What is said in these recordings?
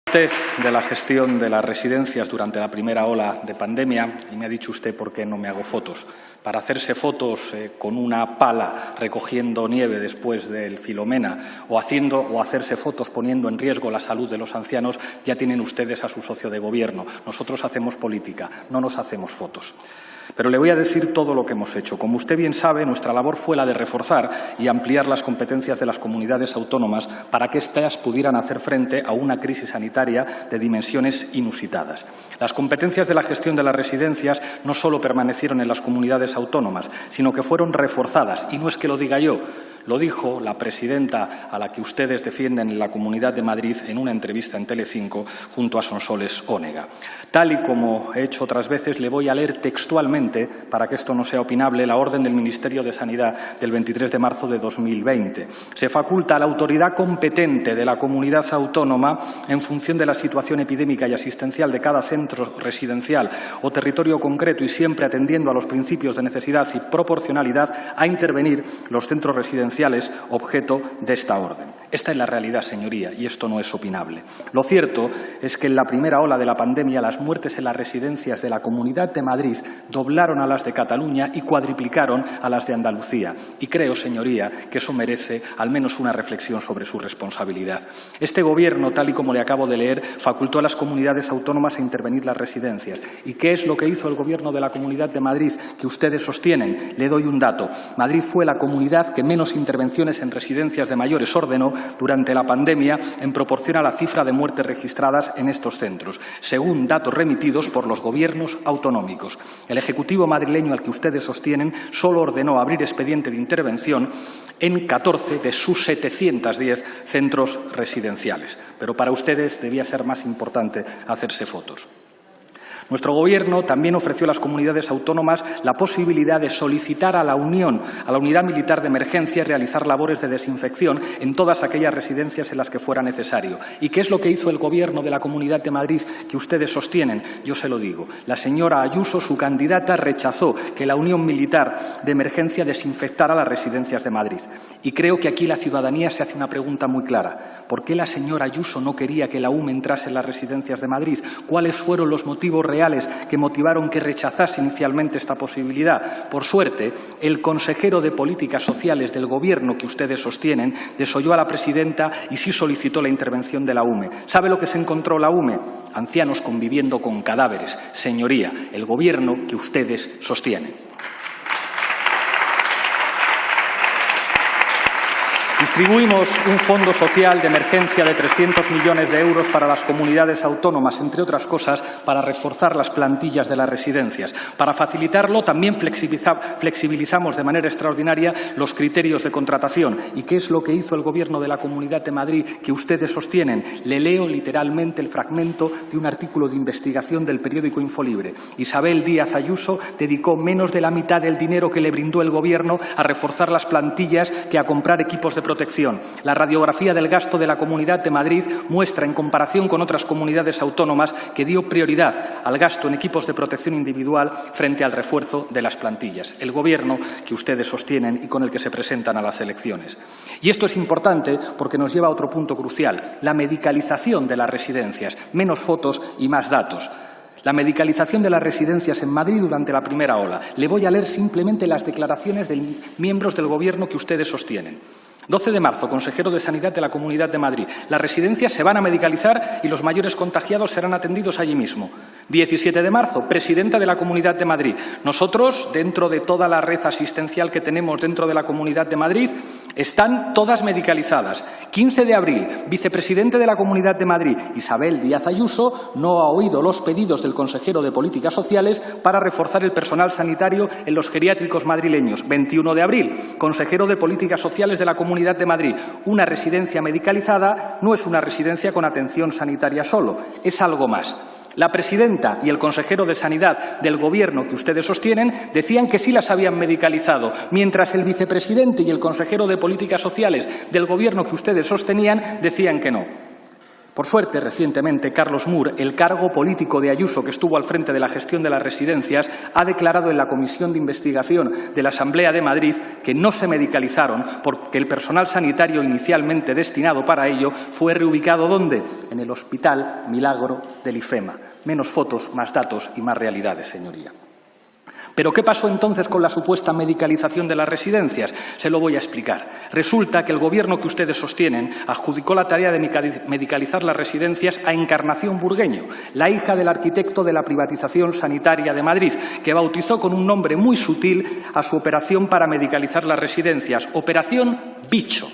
Usted de la gestión de las residencias durante la primera ola de pandemia y me ha dicho usted por qué no me hago fotos. Para hacerse fotos con una pala recogiendo nieve después del Filomena o hacerse fotos poniendo en riesgo la salud de los ancianos, ya tienen ustedes a su socio de gobierno. Nosotros hacemos política, no nos hacemos fotos. Pero le voy a decir todo lo que hemos hecho. Como usted bien sabe, nuestra labor fue la de reforzar y ampliar las competencias de las comunidades autónomas para que éstas pudieran hacer frente a una crisis sanitaria de dimensiones inusitadas. Las competencias de la gestión de las residencias no solo permanecieron en las comunidades autónomas, sino que fueron reforzadas. Y no es que lo diga yo, lo dijo la presidenta a la que ustedes defienden en la Comunidad de Madrid en una entrevista en Telecinco junto a Sonsoles Onega. Tal y como he hecho otras veces, le voy a leer textualmente, para que esto no sea opinable, la orden del Ministerio de Sanidad del 23 de marzo de 2020. Se faculta a la autoridad competente de la comunidad autónoma, en función de la situación epidémica y asistencial de cada centro residencial o territorio concreto y siempre atendiendo a los principios de necesidad y proporcionalidad, a intervenir los centros residenciales objeto de esta orden. Esta es la realidad, señoría, y esto no es opinable. Lo cierto es que en la primera ola de la pandemia las muertes en las residencias de la Comunidad de Madrid doblaron a las de Cataluña y cuadriplicaron a las de Andalucía. Y creo, señoría, que eso merece al menos una reflexión sobre su responsabilidad. Este Gobierno, tal y como le acabo de leer, facultó a las comunidades autónomas a intervenir las residencias. ¿Y qué es lo que hizo el Gobierno de la Comunidad de Madrid que ustedes sostienen? Le doy un dato. Madrid fue la comunidad que menos intervenciones en residencias de mayores ordenó durante la pandemia en proporción a la cifra de muertes registradas en estos centros, según datos remitidos por los gobiernos autonómicos. El Ejecutivo madrileño al que ustedes sostienen solo ordenó abrir expediente de intervención en 14 de sus 710 centros residenciales. Pero para ustedes debía ser más importante hacerse fotos. Nuestro Gobierno también ofreció a las comunidades autónomas la posibilidad de solicitar a la Unidad Militar de Emergencia realizar labores de desinfección en todas aquellas residencias en las que fuera necesario. ¿Y qué es lo que hizo el Gobierno de la Comunidad de Madrid que ustedes sostienen? Yo se lo digo. La señora Ayuso, su candidata, rechazó que la Unión Militar de Emergencia desinfectara las residencias de Madrid. Y creo que aquí la ciudadanía se hace una pregunta muy clara. ¿Por qué la señora Ayuso no quería que la UME entrase en las residencias de Madrid? ¿Cuáles fueron los motivos reales que motivaron que rechazase inicialmente esta posibilidad? Por suerte, el consejero de Políticas Sociales del Gobierno que ustedes sostienen desoyó a la presidenta y sí solicitó la intervención de la UME. ¿Sabe lo que se encontró la UME? Ancianos conviviendo con cadáveres. Señoría, el Gobierno que ustedes sostienen. Distribuimos un fondo social de emergencia de 300 millones de euros para las comunidades autónomas, entre otras cosas, para reforzar las plantillas de las residencias. Para facilitarlo, también flexibilizamos de manera extraordinaria los criterios de contratación. ¿Y qué es lo que hizo el Gobierno de la Comunidad de Madrid que ustedes sostienen? Le leo literalmente el fragmento de un artículo de investigación del periódico Infolibre. Isabel Díaz Ayuso dedicó menos de la mitad del dinero que le brindó el Gobierno a reforzar las plantillas que a comprar equipos de protección. La radiografía del gasto de la Comunidad de Madrid muestra, en comparación con otras comunidades autónomas, que dio prioridad al gasto en equipos de protección individual frente al refuerzo de las plantillas. El Gobierno que ustedes sostienen y con el que se presentan a las elecciones. Y esto es importante porque nos lleva a otro punto crucial: la medicalización de las residencias. Menos fotos y más datos. La medicalización de las residencias en Madrid durante la primera ola. Le voy a leer simplemente las declaraciones de miembros del Gobierno que ustedes sostienen. 12 de marzo, consejero de Sanidad de la Comunidad de Madrid. Las residencias se van a medicalizar y los mayores contagiados serán atendidos allí mismo. 17 de marzo, presidenta de la Comunidad de Madrid. Nosotros, dentro de toda la red asistencial que tenemos dentro de la Comunidad de Madrid, están todas medicalizadas. 15 de abril, vicepresidente de la Comunidad de Madrid, Isabel Díaz Ayuso, no ha oído los pedidos del consejero de Políticas Sociales para reforzar el personal sanitario en los geriátricos madrileños. 21 de abril, consejero de Políticas Sociales de la Comunidad de Madrid. Una residencia medicalizada no es una residencia con atención sanitaria solo, es algo más. La presidenta y el consejero de Sanidad del Gobierno que ustedes sostienen decían que sí las habían medicalizado, mientras el vicepresidente y el consejero de Políticas Sociales del Gobierno que ustedes sostenían decían que no. Por suerte, recientemente, Carlos Moore, el cargo político de Ayuso que estuvo al frente de la gestión de las residencias, ha declarado en la Comisión de Investigación de la Asamblea de Madrid que no se medicalizaron porque el personal sanitario inicialmente destinado para ello fue reubicado ¿dónde? En el Hospital Milagro del IFEMA. Menos fotos, más datos y más realidades, señoría. ¿Pero qué pasó entonces con la supuesta medicalización de las residencias? Se lo voy a explicar. Resulta que el Gobierno que ustedes sostienen adjudicó la tarea de medicalizar las residencias a Encarnación Burgueño, la hija del arquitecto de la privatización sanitaria de Madrid, que bautizó con un nombre muy sutil a su operación para medicalizar las residencias, Operación Bicho.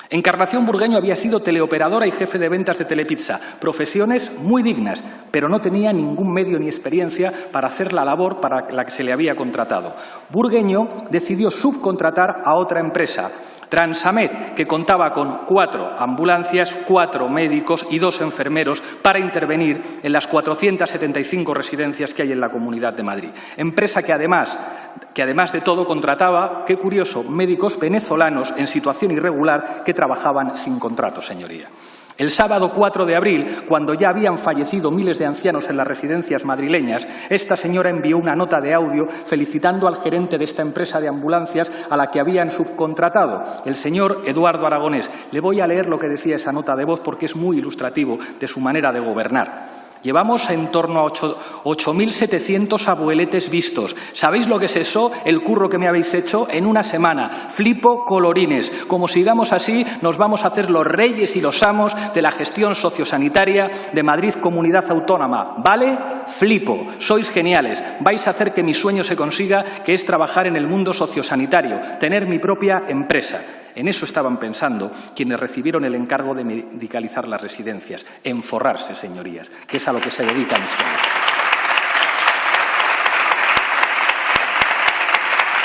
Encarnación Burgueño había sido teleoperadora y jefe de ventas de Telepizza, profesiones muy dignas, pero no tenía ningún medio ni experiencia para hacer la labor para la que se le había contratado. Burgueño decidió subcontratar a otra empresa, Transamed, que contaba con 4 ambulancias, 4 médicos y 2 enfermeros para intervenir en las 475 residencias que hay en la Comunidad de Madrid. Empresa que además de todo contrataba, qué curioso, médicos venezolanos en situación irregular que trabajaban sin contrato, señoría. El sábado 4 de abril, cuando ya habían fallecido miles de ancianos en las residencias madrileñas, esta señora envió una nota de audio felicitando al gerente de esta empresa de ambulancias a la que habían subcontratado, el señor Eduardo Aragonés. Le voy a leer lo que decía esa nota de voz porque es muy ilustrativo de su manera de gobernar. Llevamos en torno a 8.700 abueletes vistos. ¿Sabéis lo que es eso? El curro que me habéis hecho en una semana. Flipo colorines. Como sigamos así, nos vamos a hacer los reyes y los amos de la gestión sociosanitaria de Madrid Comunidad Autónoma. ¿Vale? Flipo. Sois geniales. Vais a hacer que mi sueño se consiga, que es trabajar en el mundo sociosanitario, tener mi propia empresa. En eso estaban pensando quienes recibieron el encargo de medicalizar las residencias, en forrarse, señorías, que es a lo que se dedican ustedes.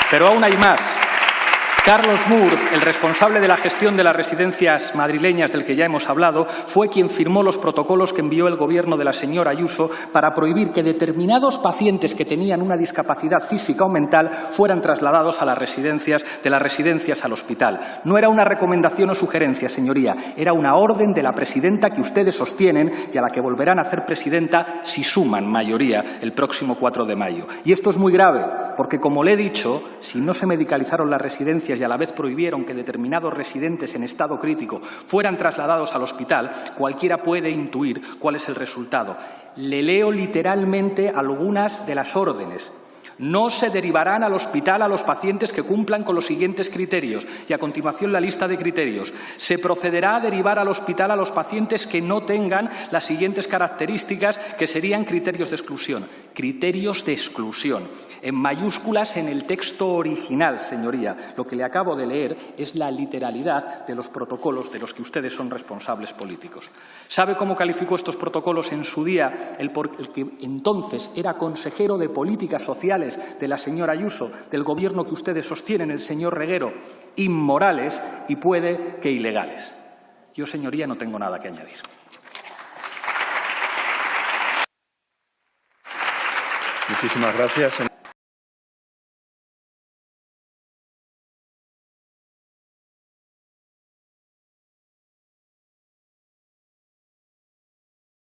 Pero aún hay más. Carlos Moore, el responsable de la gestión de las residencias madrileñas del que ya hemos hablado, fue quien firmó los protocolos que envió el Gobierno de la señora Ayuso para prohibir que determinados pacientes que tenían una discapacidad física o mental fueran trasladados a las residencias, de las residencias al hospital. No era una recomendación o sugerencia, señoría, era una orden de la presidenta que ustedes sostienen y a la que volverán a hacer presidenta si suman mayoría el próximo 4 de mayo. Y esto es muy grave, porque, como le he dicho, si no se medicalizaron las residencias y a la vez prohibieron que determinados residentes en estado crítico fueran trasladados al hospital, cualquiera puede intuir cuál es el resultado. Le leo literalmente algunas de las órdenes. No se derivarán al hospital a los pacientes que cumplan con los siguientes criterios. Y a continuación la lista de criterios. Se procederá a derivar al hospital a los pacientes que no tengan las siguientes características, que serían criterios de exclusión. Criterios de exclusión. En mayúsculas en el texto original, señoría. Lo que le acabo de leer es la literalidad de los protocolos de los que ustedes son responsables políticos. ¿Sabe cómo calificó estos protocolos en su día el que entonces era consejero de Políticas Sociales de la señora Ayuso, del Gobierno que ustedes sostienen, el señor Reguero? Inmorales y puede que ilegales. Yo, señoría, no tengo nada que añadir. Muchísimas gracias.